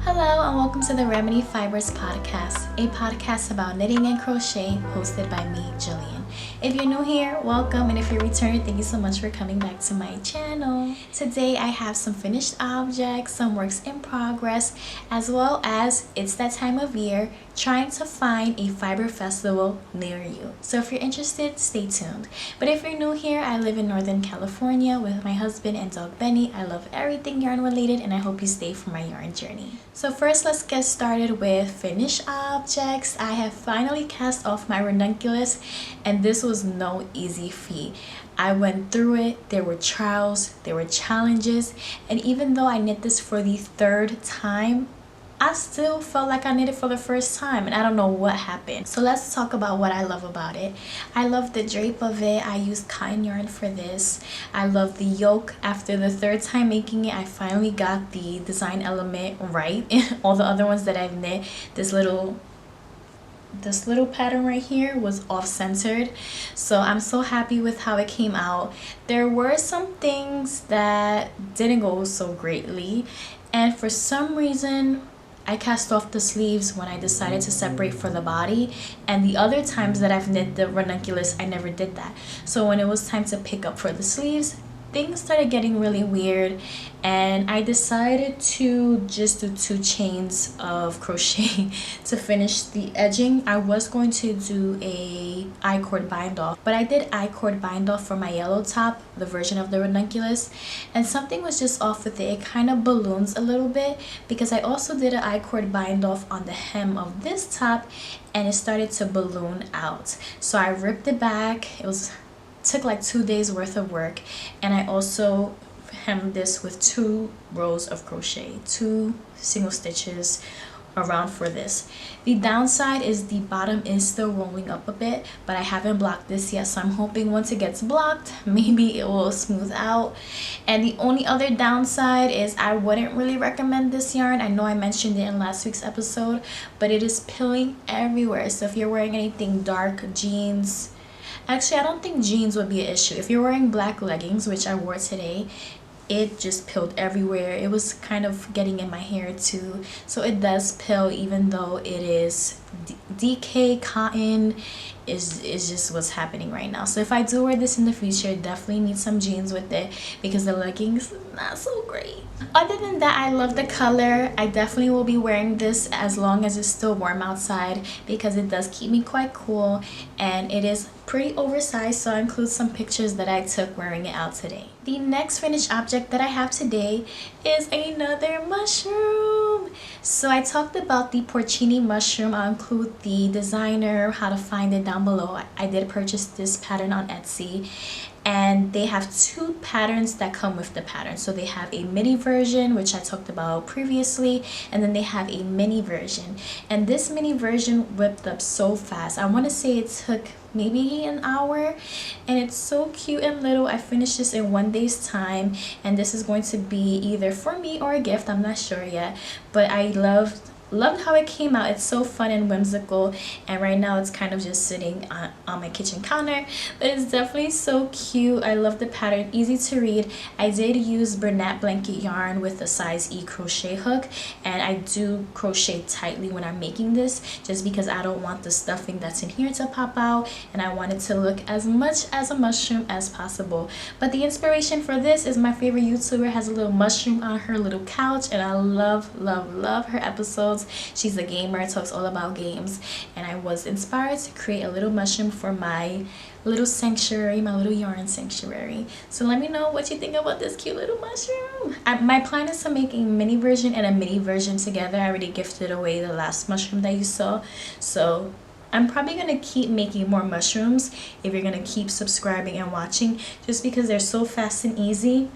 Hello and welcome to the Remedy Fibers podcast, a podcast about knitting and crochet hosted by me, Jillian. If you're new here, welcome, and if you're returning, thank you so much for coming back to my channel. Today I have some finished objects, some works in progress, as well as it's that time of year trying to find a fiber festival near you. So if you're interested, stay tuned. But if you're new here, I live in Northern California with my husband and dog Benny. I love everything yarn related and I hope you stay for my yarn journey. So first, let's get started with finished objects. I have finally cast off my Ranunculus, and this was no easy feat. I went through it. There were trials, there were challenges, and even though I knit this for the third time, I still felt like I knit it for the first time, and I don't know what happened. So let's talk about what I love about it. I love the drape of it. I used cotton yarn for this. I love the yoke. After the third time making it, I finally got the design element right. All the other ones that I've knit, this little pattern right here was off-centered, so I'm so happy with how it came out. There were some things that didn't go so greatly, and for some reason I cast off the sleeves when I decided to separate for the body, and the other times that I've knit the Ranunculus I never did that. So when it was time to pick up for the sleeves, things started getting really weird, and I decided to just do 2 chains of crochet to finish the edging. I was going to do a I-cord bind off, but I did I-cord bind off for my yellow top, the version of the Ranunculus, and something was just off with it. It kind of balloons a little bit because I also did an I-cord bind off on the hem of this top, and it started to balloon out. So I ripped it back. Took like 2 days worth of work, and I also hemmed this with 2 rows of crochet, 2 single stitches around for this. The downside is the bottom is still rolling up a bit, but I haven't blocked this yet, so I'm hoping once it gets blocked, maybe it will smooth out. And the only other downside is I wouldn't really recommend this yarn. I know I mentioned it in last week's episode, but it is pilling everywhere. So if you're wearing anything dark, jeans, actually, I don't think jeans would be an issue. If you're wearing black leggings, which I wore today, it just pilled everywhere. It was kind of getting in my hair too. So it does pill, even though it is DK cotton is just what's happening right now. So if I do wear this in the future, definitely need some jeans with it because the leggings not so great. Other than that, I love the color. I definitely will be wearing this as long as it's still warm outside because it does keep me quite cool, and it is pretty oversized, so I'll include some pictures that I took wearing it out today. The next finished object that I have today is another mushroom. So I talked about the Porcini Mushroom. I'll include the designer, how to find it down below. I did purchase this pattern on Etsy, and they have 2 patterns that come with the pattern. So they have a mini version, which I talked about previously, and then they have a mini version, and this mini version whipped up so fast. I want to say it took maybe an hour, and it's so cute and little. I finished this in 1 day's time, and this is going to be either for me or a gift, I'm not sure yet, but I loved how it came out. It's so fun and whimsical, and right now it's kind of just sitting on my kitchen counter, but it's definitely so cute. I love the pattern, easy to read. I did use Bernat blanket yarn with a size E crochet hook, and I do crochet tightly when I'm making this just because I don't want the stuffing that's in here to pop out, and I want it to look as much as a mushroom as possible. But the inspiration for this is my favorite YouTuber has a little mushroom on her little couch, and I love her episodes. She's a gamer, talks all about games, and I was inspired to create a little mushroom for my little sanctuary, my little yarn sanctuary. So let me know what you think about this cute little mushroom. My plan is to make a mini version and a mini version together. I already gifted away the last mushroom that you saw, so I'm probably going to keep making more mushrooms if you're going to keep subscribing and watching, just because they're so fast and easy,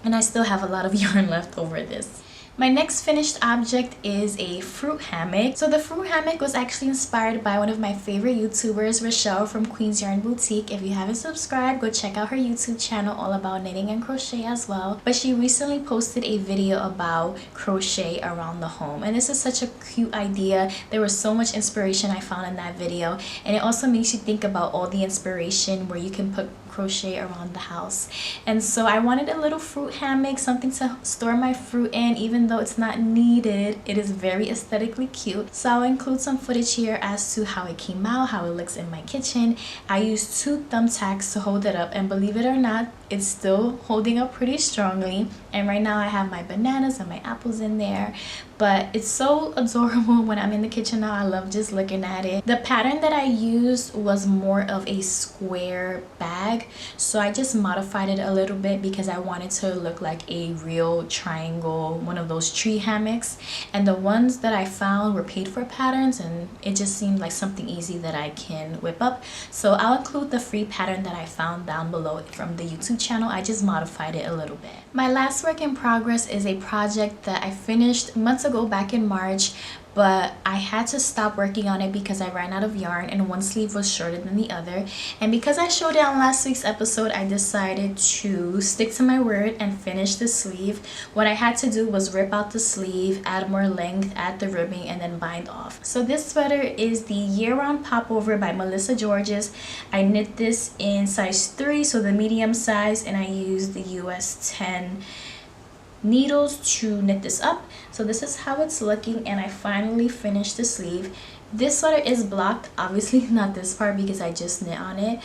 and I still have a lot of yarn left over this. My next finished object is a fruit hammock. So the fruit hammock was actually inspired by one of my favorite YouTubers, Rochelle from Queen's Yarn Boutique. If you haven't subscribed, go check out her YouTube channel all about knitting and crochet as well. But she recently posted a video about crochet around the home, and this is such a cute idea. There was so much inspiration I found in that video, and it also makes you think about all the inspiration where you can put crochet around the house. And so I wanted a little fruit hammock, something to store my fruit in. Even though it's not needed, it is very aesthetically cute. So I'll include some footage here as to how it came out, how it looks in my kitchen. I used 2 thumbtacks to hold it up, and believe it or not, it's still holding up pretty strongly. And right now I have my bananas and my apples in there, but it's so adorable when I'm in the kitchen now. I love just looking at it. The pattern that I used was more of a square bag, so I just modified it a little bit because I wanted to look like a real triangle, one of those tree hammocks. And the ones that I found were paid for patterns, and it just seemed like something easy that I can whip up. So I'll include the free pattern that I found down below from the YouTube channel. I just modified it a little bit. My last work in progress is a project that I finished months ago back in March, but I had to stop working on it because I ran out of yarn and one sleeve was shorter than the other. And because I showed it on last week's episode, I decided to stick to my word and finish the sleeve. What I had to do was rip out the sleeve, add more length, add the ribbing, and then bind off. So this sweater is the Year-Round Popover by Melissa Georges. I knit this in size 3, so the medium size, and I used the US 10 needles to knit this up. So this is how it's looking, and I finally finished the sleeve. This sweater is blocked, obviously not this part because I just knit on it,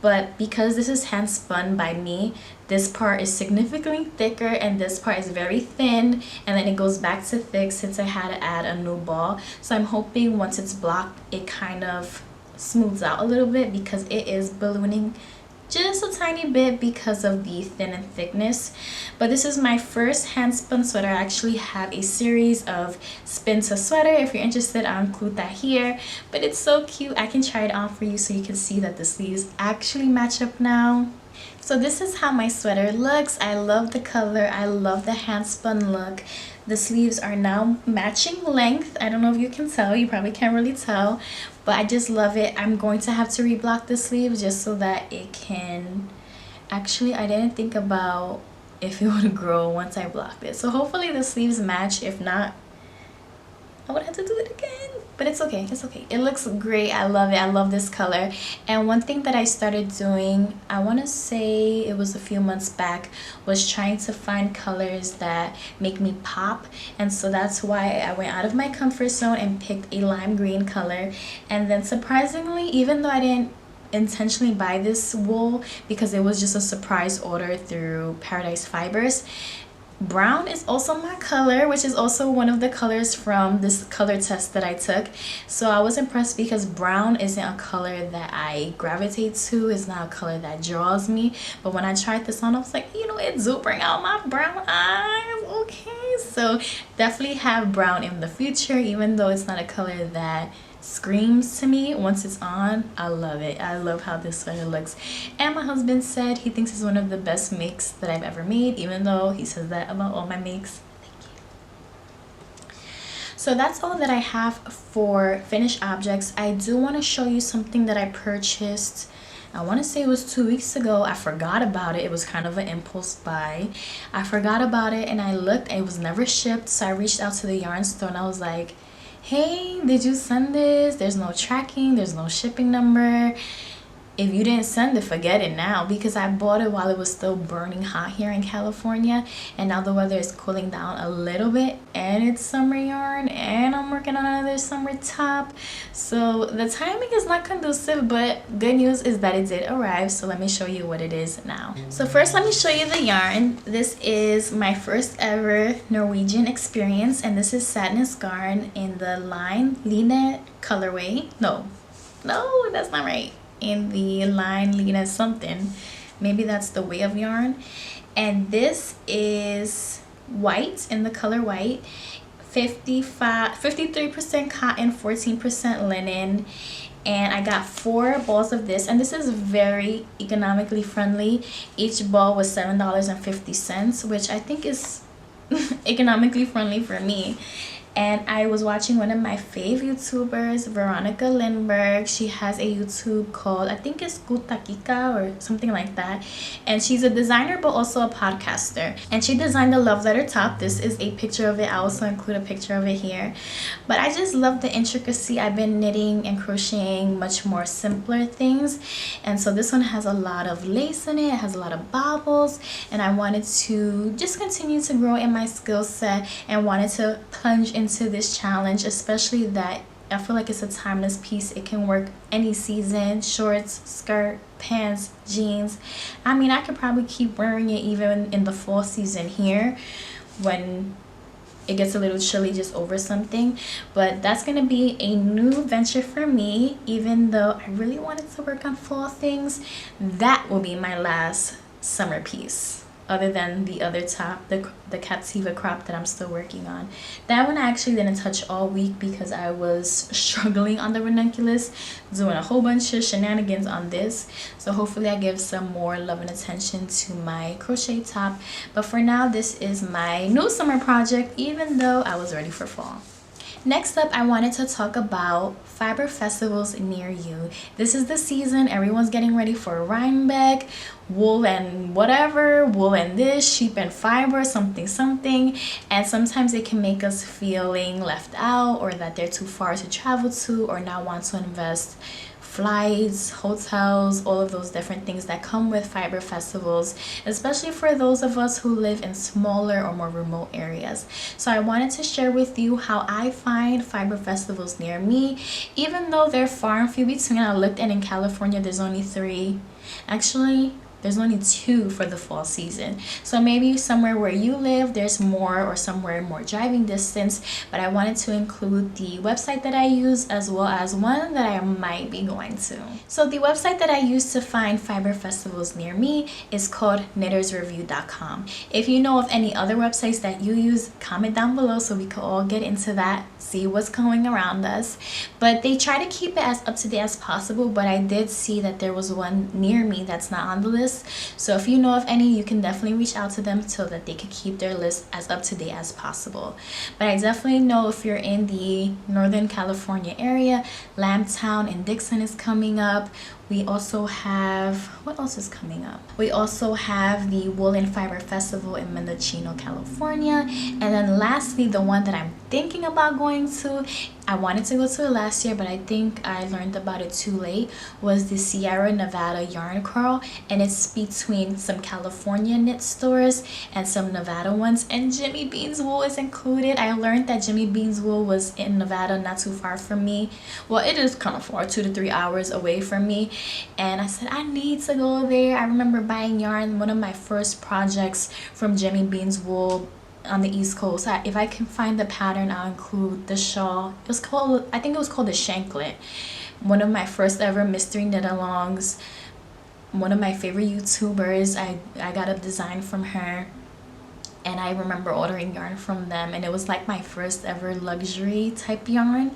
but because this is hand spun by me, this part is significantly thicker and this part is very thin, and then it goes back to thick since I had to add a new ball. So I'm hoping once it's blocked it kind of smooths out a little bit because it is ballooning just a tiny bit because of the thin and thickness. But this is my first hand spun sweater. I actually have a series of spin to sweater. If you're interested, I'll include that here. But it's so cute. I can try it on for you so you can see that the sleeves actually match up now. So this is how my sweater looks. I love the color. I love the hand spun look. The sleeves are now matching length. I don't know if you can tell. You probably can't really tell, but I just love it. I'm going to have to reblock the sleeves just so that it can... Actually, I didn't think about if it would grow once I blocked it. So hopefully the sleeves match. If not, I would have to do it again. But it's okay, it's okay. It looks great. I love it. I love this color. And one thing that I started doing, I want to say it was a few months back, was trying to find colors that make me pop. And so that's why I went out of my comfort zone and picked a lime green color. And then surprisingly, even though I didn't intentionally buy this wool because it was just a surprise order through Paradise Fibers, brown is also my color, which is also one of the colors from this color test that I took. So I was impressed because brown isn't a color that I gravitate to. It's not a color that draws me. But when I tried this on, I was like, you know, it do bring out my brown eyes. Okay, so definitely have brown in the future, even though it's not a color that screams to me. Once it's on, I love it. I love how this sweater looks. And my husband said he thinks it's one of the best makes that I've ever made, even though he says that about all my makes. Thank you. So that's all that I have for finished objects. I do want to show you something that I purchased. I want to say it was 2 weeks ago. I forgot about it. It was kind of an impulse buy. I forgot about it and I looked. It was never shipped. So I reached out to the yarn store and I was like, hey, did you send this? There's no tracking, there's no shipping number. If you didn't send it, forget it now, because I bought it while it was still burning hot here in California, and now the weather is cooling down a little bit, and it's summer yarn, and I'm working on another summer top, so the timing is not conducive. But good news is that it did arrive, so let me show you what it is now. So first, let me show you the yarn. This is my first ever Norwegian experience, and this is Sadness Garn in the line Line colorway. No, that's not right. In the line Lena something, maybe that's the way of yarn. And this is white, in the color white, 53% cotton, 14% linen, and I got 4 balls of this, and this is very economically friendly. Each ball was $7.50, which I think is economically friendly for me. And I was watching one of my fave YouTubers, Veronica Lindberg. She has a YouTube called, I think it's Kutovakika or something like that. And she's a designer but also a podcaster. And she designed the love letter top. This is a picture of it. I also include a picture of it here. But I just love the intricacy. I've been knitting and crocheting much more simpler things. And so this one has a lot of lace in it. It has a lot of bobbles. And I wanted to just continue to grow in my skill set and wanted to plunge into this challenge, especially that I feel like it's a timeless piece. It can work any season, shorts, skirt, pants, jeans. I mean, I could probably keep wearing it even in the fall season here when it gets a little chilly just over something. But that's gonna be a new venture for me. Even though I really wanted to work on fall things, that will be my last summer piece, other than the other top, the Captiva crop that I'm still working on. That one I actually didn't touch all week because I was struggling on the Ranunculus, doing a whole bunch of shenanigans on this. So hopefully I give some more love and attention to my crochet top. But for now, this is my new summer project, even though I was ready for fall. Next up, I wanted to talk about fiber festivals near you. This is the season. Everyone's getting ready for Rhinebeck, wool and whatever, wool and this, sheep and fiber, something. And sometimes it can make us feeling left out, or that they're too far to travel to, or not want to invest flights, hotels, all of those different things that come with fiber festivals, especially for those of us who live in smaller or more remote areas. So I wanted to share with you how I find fiber festivals near me, even though they're far and few between. I looked, and in California there's only 3. Actually, there's only 2 for the fall season. So maybe somewhere where you live there's more, or somewhere more driving distance. But I wanted to include the website that I use, as well as one that I might be going to. So the website that I use to find fiber festivals near me is called knittersreview.com. If you know of any other websites that you use, comment down below so we can all get into that, see what's going around us. But they try to keep it as up to date as possible, but I did see that there was one near me that's not on the list. So if you know of any, you can definitely reach out to them so that they can keep their list as up to date as possible. But I definitely know if you're in the Northern California area, Lambtown and Dixon is coming up. We also have, what else is coming up? We also have the Wool and Fiber Festival in Mendocino, California. And then lastly, the one that I'm thinking about going to, I wanted to go to it last year, but I think I learned about it too late, was the Sierra Nevada Yarn Crawl. And it's between some California knit stores and some Nevada ones. And Jimmy Bean's Wool is included. I learned that Jimmy Bean's Wool was in Nevada, not too far from me. Well, it is kind of far, 2 to 3 hours away from me. And I said, I need to go there. I remember buying yarn, one of my first projects from Jimmy Bean's Wool on the East Coast. If I can find the pattern, I'll include the shawl. It was called, I think it was called the Shanklet. One of my first ever mystery knit alongs. One of my favorite YouTubers. I got a design from her. And I remember ordering yarn from them, and it was like my first ever luxury type yarn.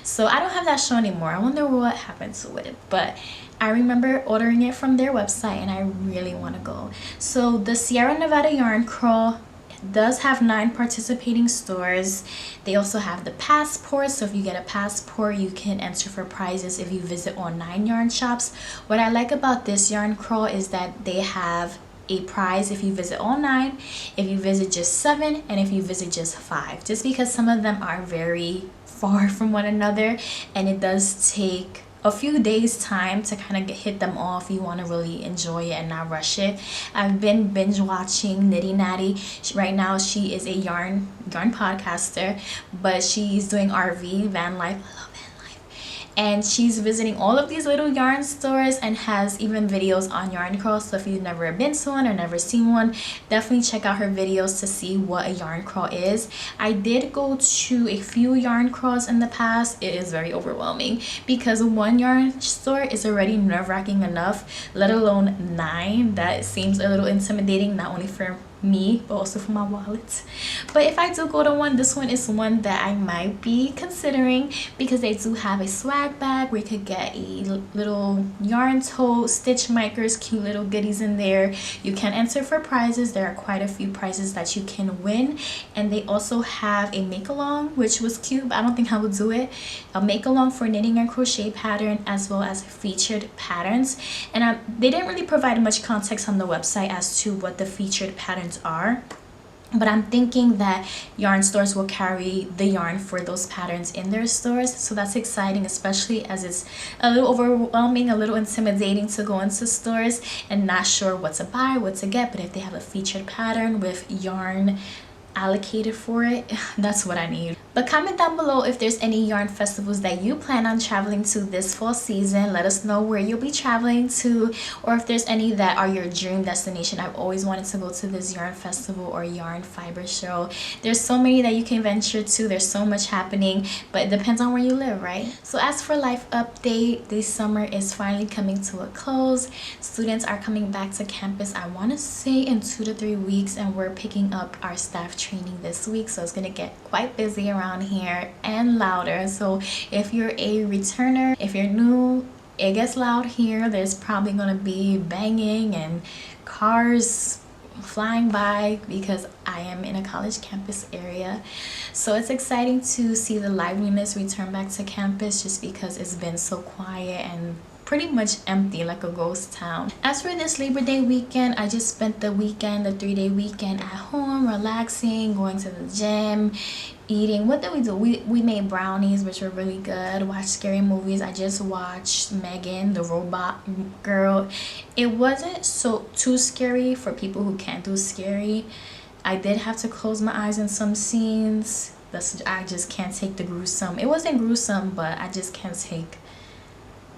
So I don't have that show anymore. I wonder what happened to it. But I remember ordering it from their website, and I really want to go. So the Sierra Nevada Yarn Crawl does have 9 participating stores. They also have the passport, so if you get a passport you can enter for prizes if you visit all 9 yarn shops. What I like about this yarn crawl is that they have a prize if you visit all 9, if you visit just 7, and if you visit just 5, just because some of them are very far from one another, and it does take a few days time to kind of hit them all if you want to really enjoy it and not rush it. I've been binge watching Knitty Natty. Right now she is a yarn podcaster, but she's doing RV, van life. I love van life. And she's visiting all of these little yarn stores and has even videos on yarn crawls. So if you've never been to one or never seen one, definitely check out her videos to see what a yarn crawl is. I did go to a few yarn crawls in the past. It is very overwhelming because one yarn store is already nerve-wracking enough, let alone 9. That seems a little intimidating, not only for me, but also for my wallet. But if I do go to one, this one is one that I might be considering, because they do have a swag bag where you could get a little yarn tote, stitch markers, cute little goodies in there. You can enter for prizes. There are quite a few prizes that you can win, and they also have a make along, which was cute, but I don't think I would do it. A make along for knitting and crochet pattern, as well as featured patterns. And they didn't really provide much context on the website as to what the featured patterns are, but I'm thinking that yarn stores will carry the yarn for those patterns in their stores, so that's exciting, especially as it's a little overwhelming, a little intimidating to go into stores and not sure what to buy, what to get. But if they have a featured pattern with yarn allocated for it, that's what I need. But comment down below if there's any yarn festivals that you plan on traveling to this fall season. Let us know where you'll be traveling to, or if there's any that are your dream destination. I've always wanted to go to this yarn festival or yarn fiber show. There's so many that you can venture to. There's so much happening, but it depends on where you live, right? So as for life update, this summer is finally coming to a close. Students are coming back to campus, I want to say in 2 to 3 weeks, and we're picking up our staff training this week, so it's gonna get quite busy around here and louder. So if you're a returner, if you're new, it gets loud here. There's probably gonna be banging and cars flying by because I am in a college campus area. So it's exciting to see the liveliness return back to campus, just because it's been so quiet and pretty much empty, like a ghost town. As for this Labor Day weekend, I just spent the weekend, the 3-day weekend, at home, relaxing, going to the gym, eating. What did we do? We made brownies, which were really good. Watched scary movies. I just watched Megan, the Robot Girl. It wasn't too scary for people who can't do scary. I did have to close my eyes in some scenes. I just can't take the gruesome. It wasn't gruesome, but I just can't take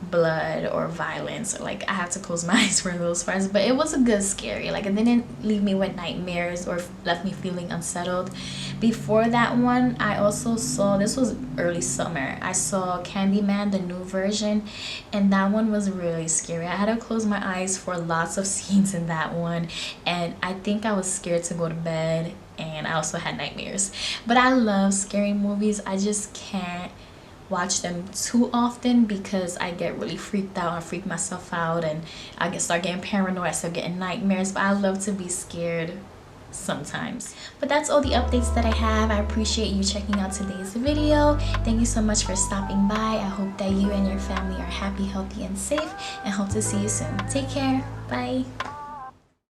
blood or violence, or like I have to close my eyes for those parts. But it was a good scary. Like, it didn't leave me with nightmares or left me feeling unsettled. Before that one, I also saw, this was early summer, I saw Candyman, the new version, and that one was really scary. I had to close my eyes for lots of scenes in that one, and I think I was scared to go to bed, and I also had nightmares. But I love scary movies. I just can't watch them too often because I get really freaked out. I freak myself out and I start getting paranoid. I start getting nightmares. But I love to be scared sometimes. But that's all the updates that I have. I appreciate you checking out today's video. Thank you so much for stopping by. I hope that you and your family are happy, healthy, and safe, and hope to see you soon. Take care. Bye.